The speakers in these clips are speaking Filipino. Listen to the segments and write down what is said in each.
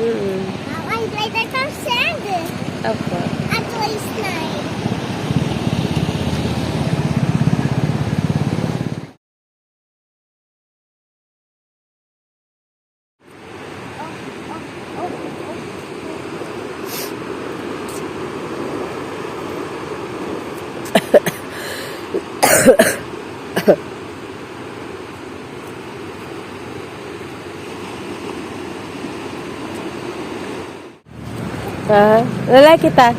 I like that kind of sand. Opo. Actually, it's nice. Lalaki kita.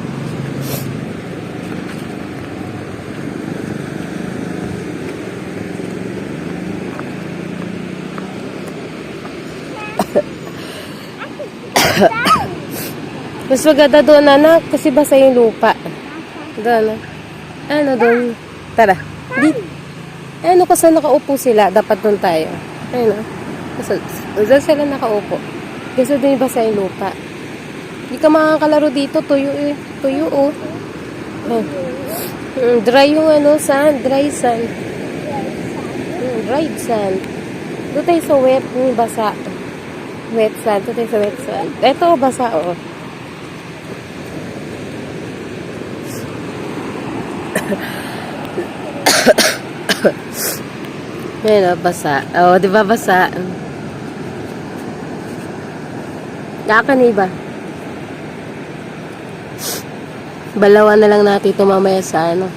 Mas maganda doon, anak, kasi basa yung lupa. Doon, ano doon? Tara. Di. Ano kasi nakaupo sila, dapat doon tayo. Ayun, doon sila nakaupo. Kasi doon basa yung lupa. Hindi ka makakalaro dito, tuyo eh. Tuyo oh. Dry yung sand, dry sand. Dried sand. Doon tayo sa wet, yung basa. Wet sand, doon tayo sa wet sand. Ito, basa oh. Ayan o, basa. O, di ba basa? Yakan iba. Balawan na lang natin ito mamaya sa ano.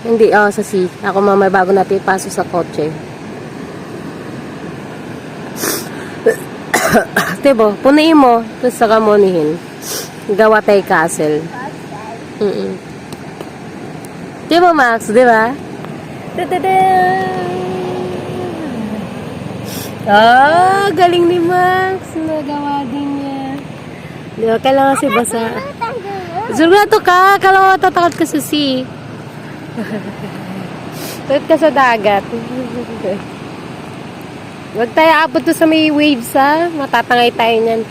Hindi, sa sea. Ako mamaya bago natin ipasok sa kotse. Diba, punuin mo. Tapos saka munihin. Gawa tayo castle. Diba, Max? Diba? Galing ni Max. Nagawa din niya. Diba, kailangan si basa. Sigurado ka. Kailangan matatakot ka sa sea. Takot ka sa dagat. Huwag tayo abot to sa may waves, ha. Matatangay tayo niyan.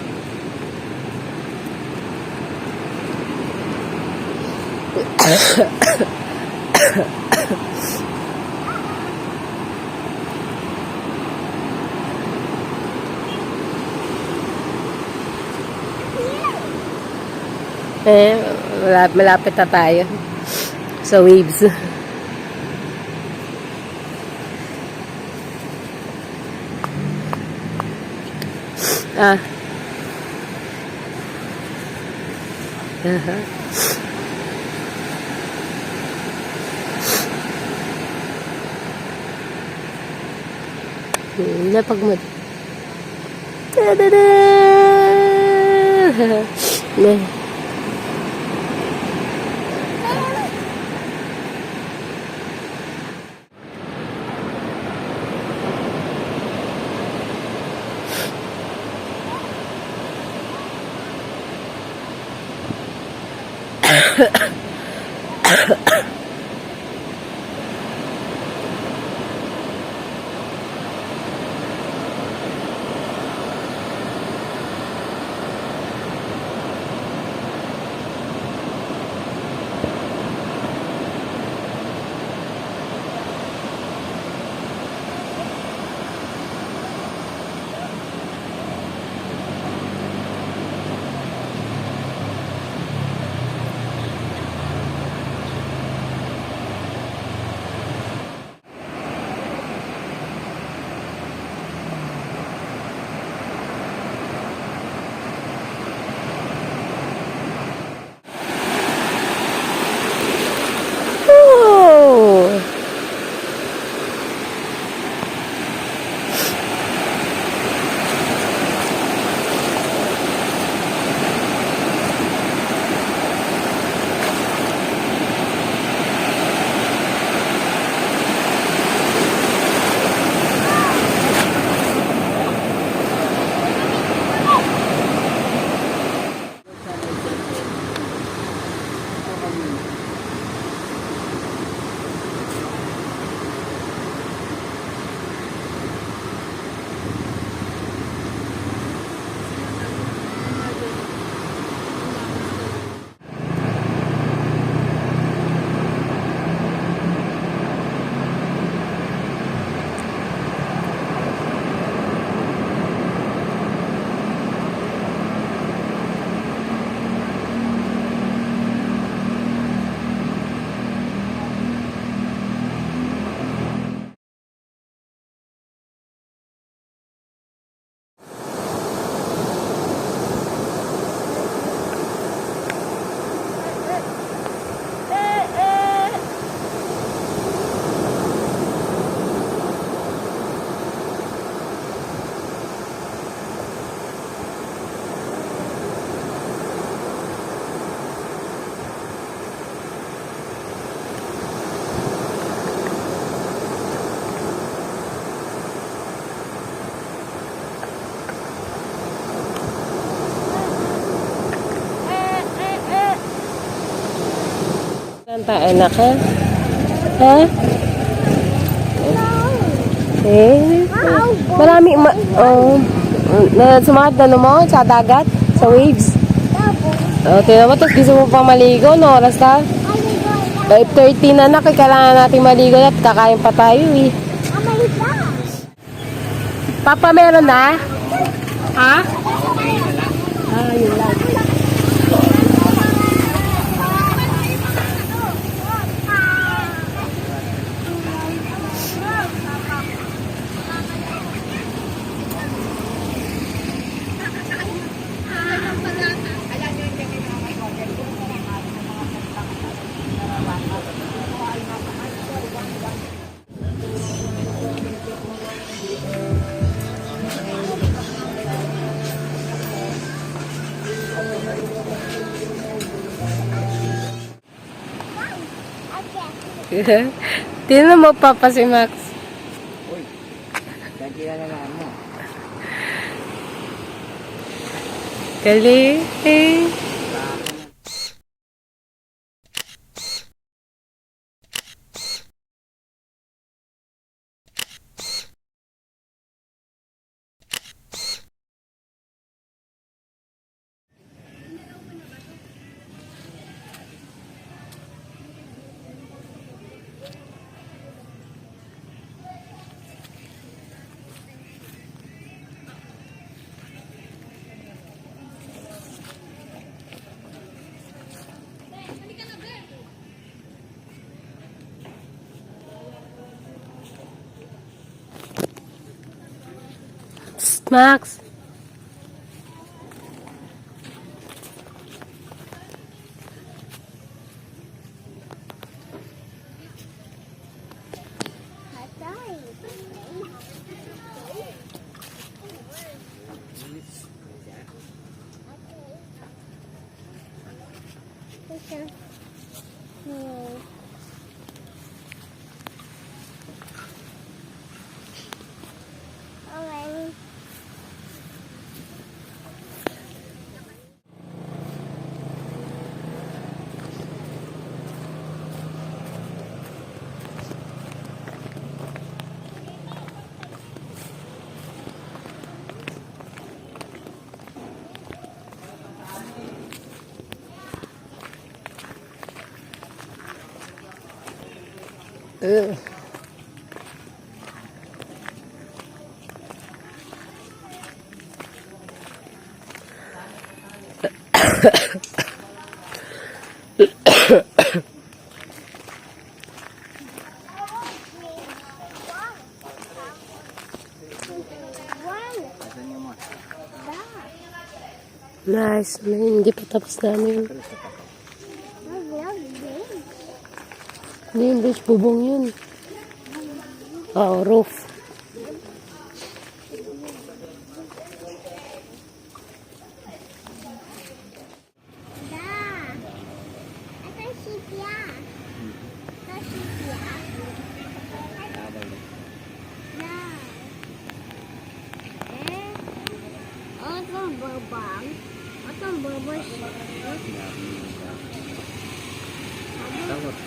Malapit na tayo sa waves. Napagmad. Ta-da-da! Ta anak ha? Ha? Eh? Marami, sumakat na mo sa dagat? Sa waves? Tingnan mo, tapos gusto mo pang maligo, no? Oras na? 5:30 na anak, kailangan natin maligo at kakain pa tayo eh. Papa, meron na? Ha? Yun lang. Tingnan mo, Papa, si Max. Uy, dati na naman mo. Galing. Psst, Max. Nice. Hindi pa tapos namin. Hindi yung beach, bubong yun. Oo, roof. Takot.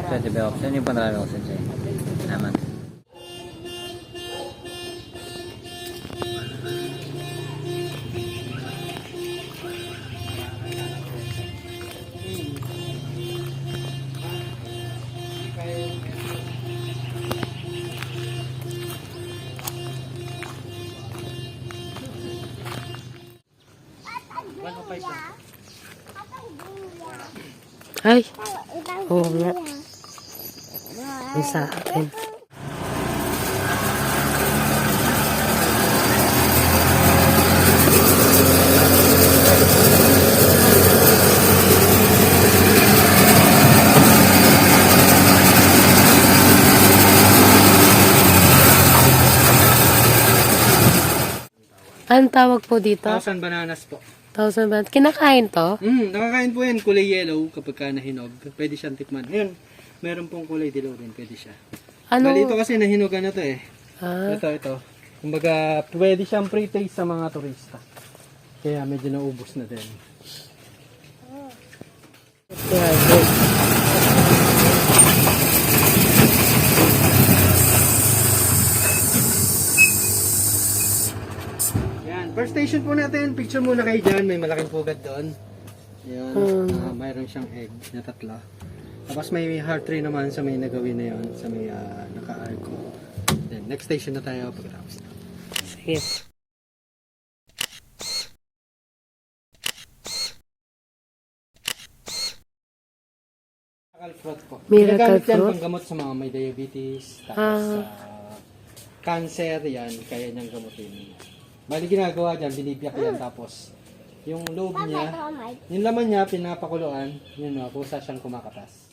Saya coba option yung panarami ko sa dyan. Naman. Ay, oo nga. Ang sa akin. Anong tawag po dito? 1,000 bananas po. 1,000 baht. Kinakain to? Nakakain po yan. Kulay yellow kapag ka nahinog. Pwede siyang tikman. Ngayon, meron pong kulay dilaw din, pwede siya. Ano? Bali ito kasi nahinugan na to eh. Ah, Ito. Kumbaga, pwede siyang pre-taste sa mga turista. Kaya medyo naubos na din. yeah, good. Yan, first station po natin. Picture muna kayo dyan. May malaking pugad doon. Yan, mayroon siyang egg na tatlo. Tapos may heart tree naman sa may nagawin na yun. Sa may naka-arco. Then, next station na tayo pagkatapos na. Sige. Miracle fruit po. Miracle Ginagamit yan fruit? panggamot sa mga may diabetes, tapos cancer, yan, kaya niyang gamutin. Bali ginagawa dyan, binibiyak yan, tapos yung loob niya, yung laman niya, pinapakuluan, yun mga kusa siyang kumakatas.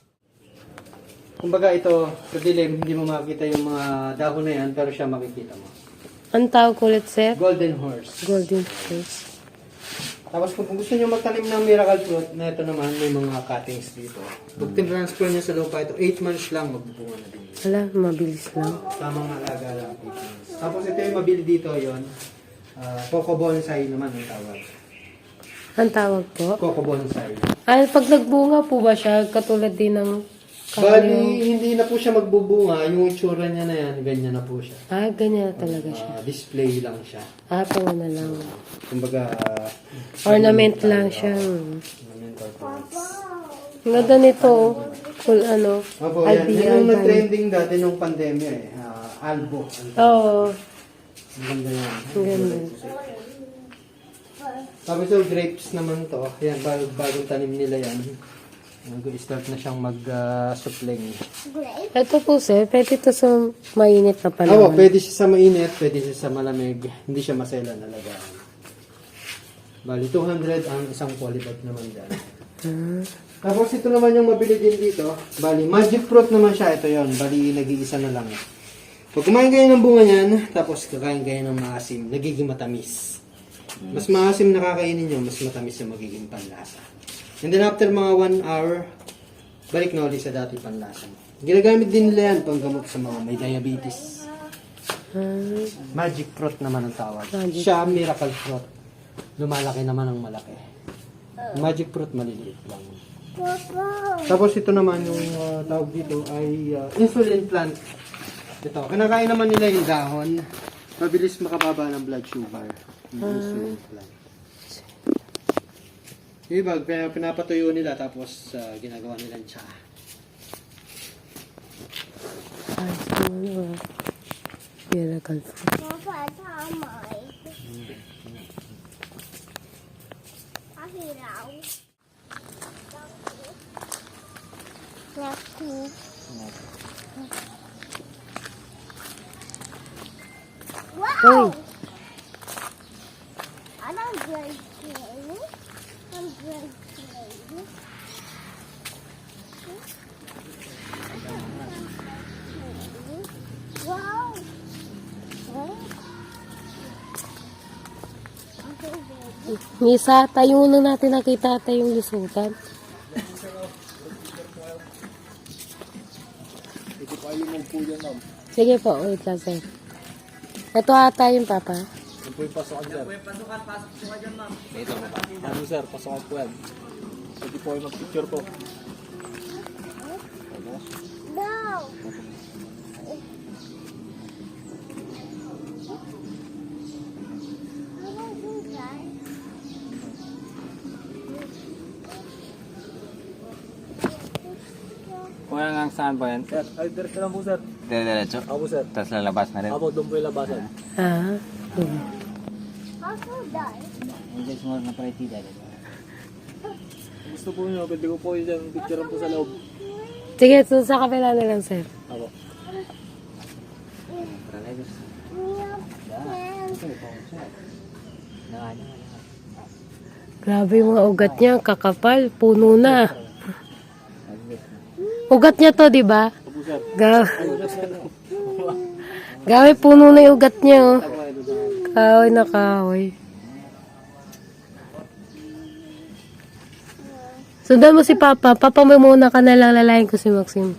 Kumbaga ito, sa dilim, hindi mo makikita yung mga dahon na yan, pero siya makikita mo. Ang tawag ko ulit, sir? Golden horse. Golden Face. Tapos kung gusto nyo magtanim ng miracle fruit, na ito naman, may mga cuttings dito. Pag tinransfer nyo sa lupa, ito 8 months lang, magbubunga na din. Wala, mabilis lang. Tamang alaga lang, 8 months. Tapos ito yung mabili dito, yon Coco bonsai naman ang tawag. Ang tawag po? Coco bonsai. Ay, pag nagbunga po ba siya, katulad din ng Bali, hindi na po siya magbubunga. Yung itsura niya na yan, ganyan na po siya. Ah, ganyan na talaga siya. Display lang siya. Ah, pang na lang. Kumbaga, Ornament lang siya. ornamental plants. Ang ganda nito, cool ano, Opo, yan. Yan yung nag-trending dati nung pandemya eh. Albo. Oo, Ang ganda yan. ang ganda. Tapos ito, grapes naman to. Yan, bagong tanim nila yan. Nag-start na siyang mag-supling. Ito po sir, pwede ito sa mainit na Oo, panahon. pwede siya sa mainit, pwede siya sa malamig. Hindi siya masela na lagaan. Bali, 200 ang isang polybag naman dyan. Tapos ito naman yung mabili din dito. Bali, magic fruit naman siya. Ito yon. Bali, nag-iisa na lang. Pag kumain kayo ng bunga niyan, tapos kakain kayo ng maasim, nagiging matamis. Mas maasim na kakainin nyo, mas matamis yung magiging panlasa. And then after mga 1 hour, balik na ulit sa dati panlasa. Ginagamit din nila yan panggamot sa mga may diabetes. Magic fruit naman ang tawag. Magic Siya miracle fruit. Lumalaki naman ang malaki. Magic fruit maliliit lang. Tapos ito naman yung tawag dito ay insulin plant. Ito, kinakain naman nila yung dahon. Mabilis makababa ng blood sugar. Yung insulin plant. Yung iba, pinapatuyo nila tapos ginagawa nilang tsa. Ay, so ano ah. Miracle fruit. Wow! Uy, I'm great kid. I'm great kid. Wow! Misa, tayo na natin nakita tayo yung lusutan. Sige po, wait lang sir. Ito ata yung papa. Yan po yung pasokan dyan. Yan po yung pasokan, pasok po ka dyan, ma'am. Ito mo. Ano sir, pasokan po yan. Pwede po kayo mag-picture po. No! I don't do that. Kung hanggang saan ba yan? Sir, ay diretso lang po sir. Diretso? Opo sir. Tapos lalabas na rin? Opo, doon po yung labasan. Ah, Also die. Enjoy mo na partida. Gusto po nyo, pwede ko po yung picture po sa loob. sige, so sa kapila na lang sir. Ako. Grabe yung mga ugat niya, kakapal, puno na. Ugat niya to, di ba? Gawe, puno na yung ugat niya, oh. Kahoy na kahoy. Sundan mo si Papa. Papa mo muna ka na lang, lalayan ko si Maxim.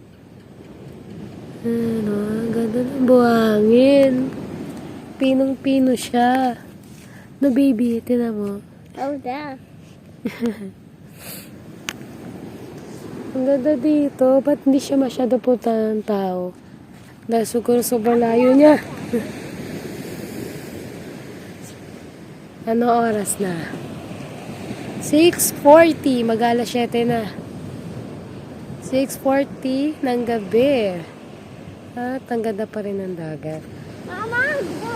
Ano, ang ganda ng buhangin. Pinong-pino siya. No, baby, tinan mo. Oh, there. Ang ganda dito. Ba't hindi siya masyado punta ng tao? Dahil siguro sobrang layo niya. Ano oras na? 6:40. Mag-alas 7 na. 6:40 ng gabi. At ang ganda pa rin ng dagat. Mama, go.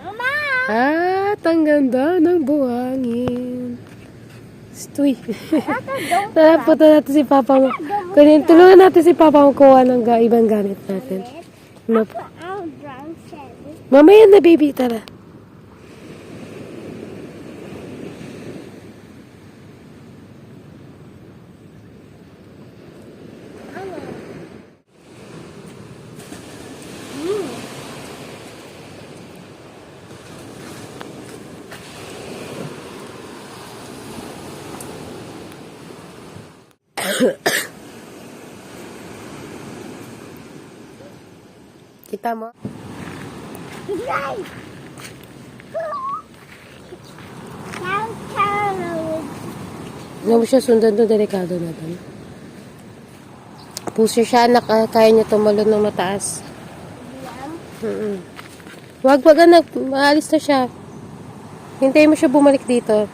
Mama! At ang ganda ng buhangin. Stoy. Tara, punta natin si Papa mo. Tulungan natin si Papa mo kuha ng ibang gamit natin. Ano po? I'll drown Shelly. Mamaya na, baby. Tara. Kita mo? Right. Cow. Huwag mo siya sundan doon, delikado na doon. Puso siya, kaya niya tumalon ng mataas. Wag anak, maalis na siya. Hintayin mo siya bumalik dito.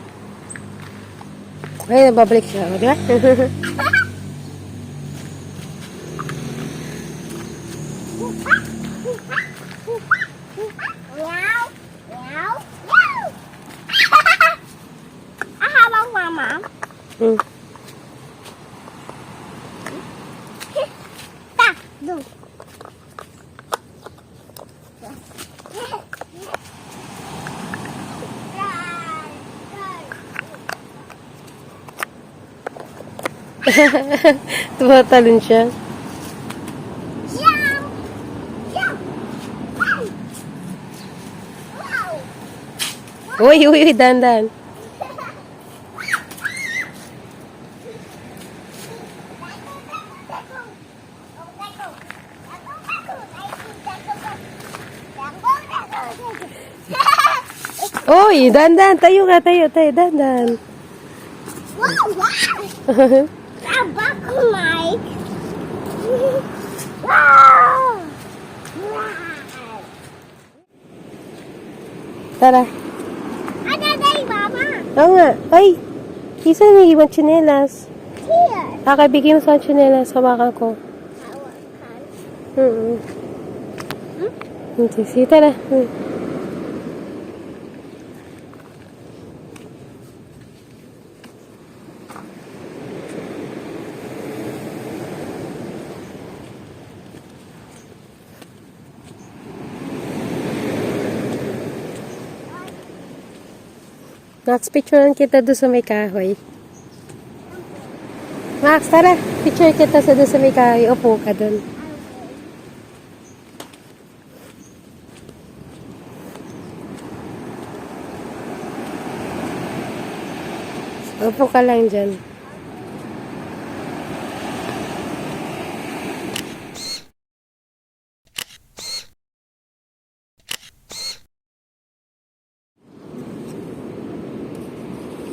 Ay, nababalik siya, di ba? Meow. Meow. Meow. Habang mama. Ta, do. Tumatalon siya. Jump. Jump. Wow. Uy, dandan. Uy, dandan. Tayo ka, tayo, dandan. Wow, wow. Back Mike. Wow. Wow. Tara. Ano day, mama? Oo nga. Ay, isa na iwan tsinelas. Here. Kakabigay mo sa tsinelas. Hawakan ko. Hawakan. Sige, tara. Max, picturean kita doon sa may kahoy. Max, tara. Picture kita doon sa may kahoy. Upo ka doon. Upo ka lang dyan.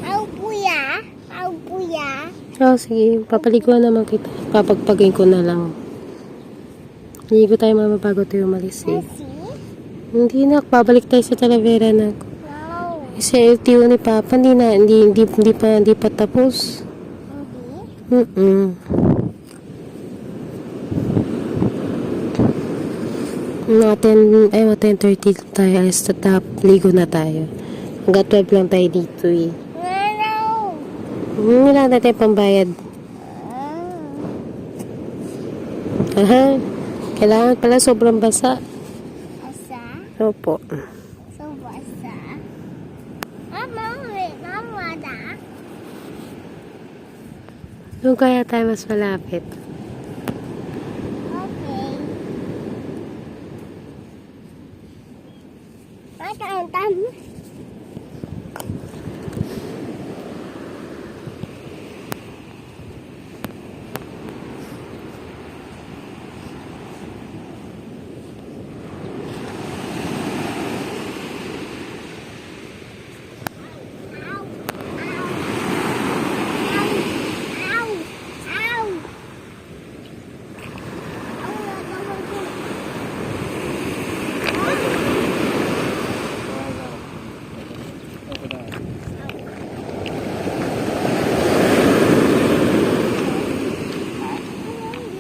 Au puya. Oh, sige. Papaliguan naman kita. Papagpagin ko na lang. Hindi ko tayo mamabago tayo umalis eh. Hindi na. Babalik tayo sa Talavera na. No. Kasi LTO ni Papa, hindi pa tapos. Mga 10:30 tayo alis na ligo na tayo. Hanggang 12 lang tayo dito eh. No. Wala na tayo pambayad. Aha. Kailangan pala sobrang basa. Asa? Opo. So basa. Mama, wait. Mama, da. Doon kaya tayo mas malapit. Okay. Mataantan.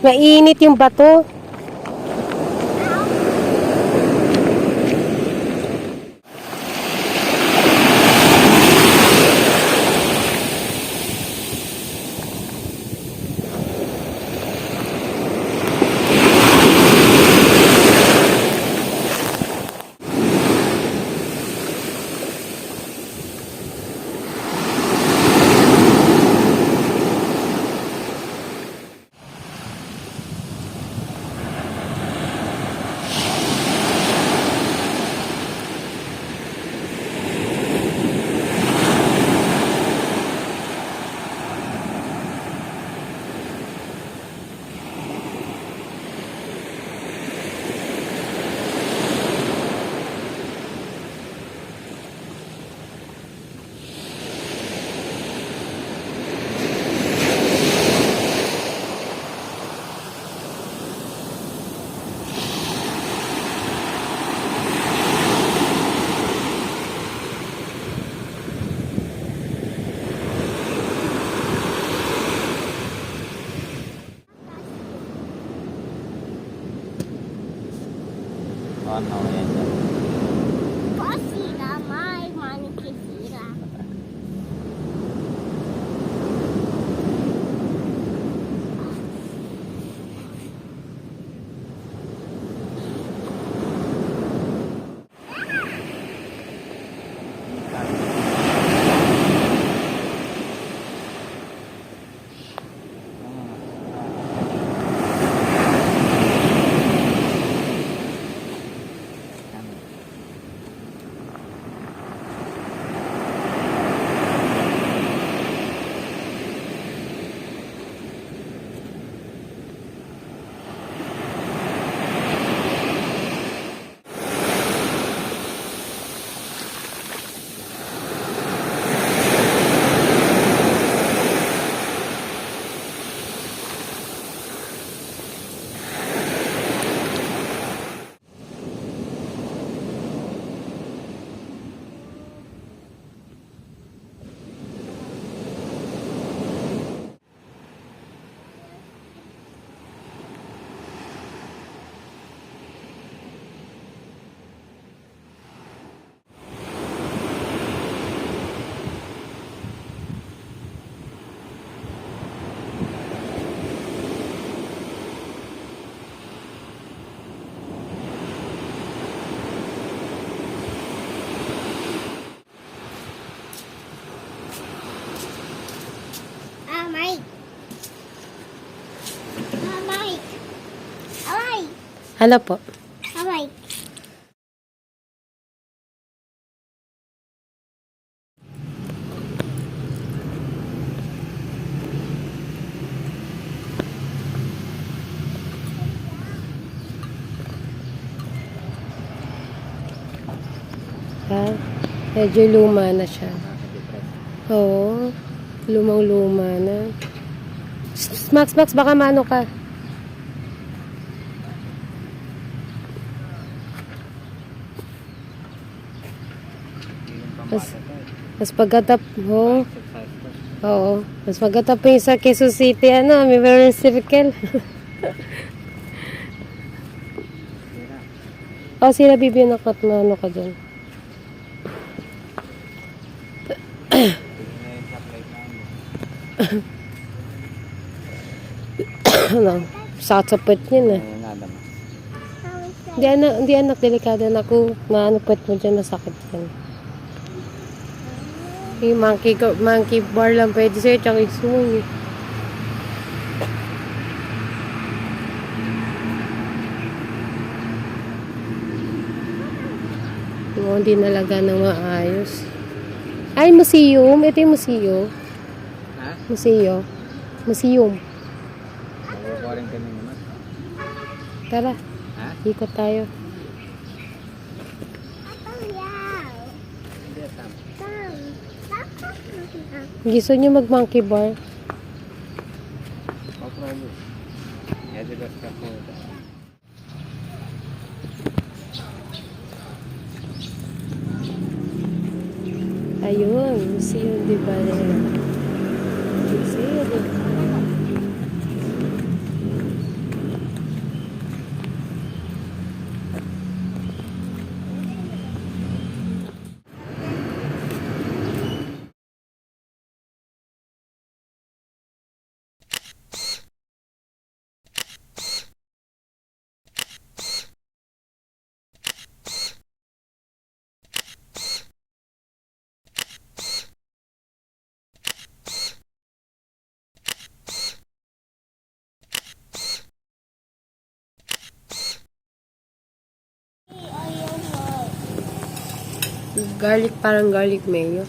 Mainit yung bato. Ano yan dyan? Pasira, may manikisira. Mike. Mike. Mike. Ano po? Mike. Ha? Medyo luma na siya. Oo. Lumang-luma na. Max, baka maano ka. Mas pagkatap mo. Oo. Mas pagkatap yung sa Quezon City, ano, may very circle. Oh, sila bibinakot na ano ka dyan. Ano, sakit sa puwet niya na. Hindi anak, delikado na ako. Maano puwet mo dyan, masakit yan. Yung monkey bar lang pwede sa'yo, tsaka yung swing. Hindi nalaga ng maayos. Ay, museum. Ito yung museum. Ha? Museum. Museum. Makukuha rin kami naman. Tara, Ha? ikot tayo. Gusto nyo mag-monkey bar? No problem. Yeah, the best ka po. Ayun, museum, di ba? Museum. Garlic, parang garlic mayo.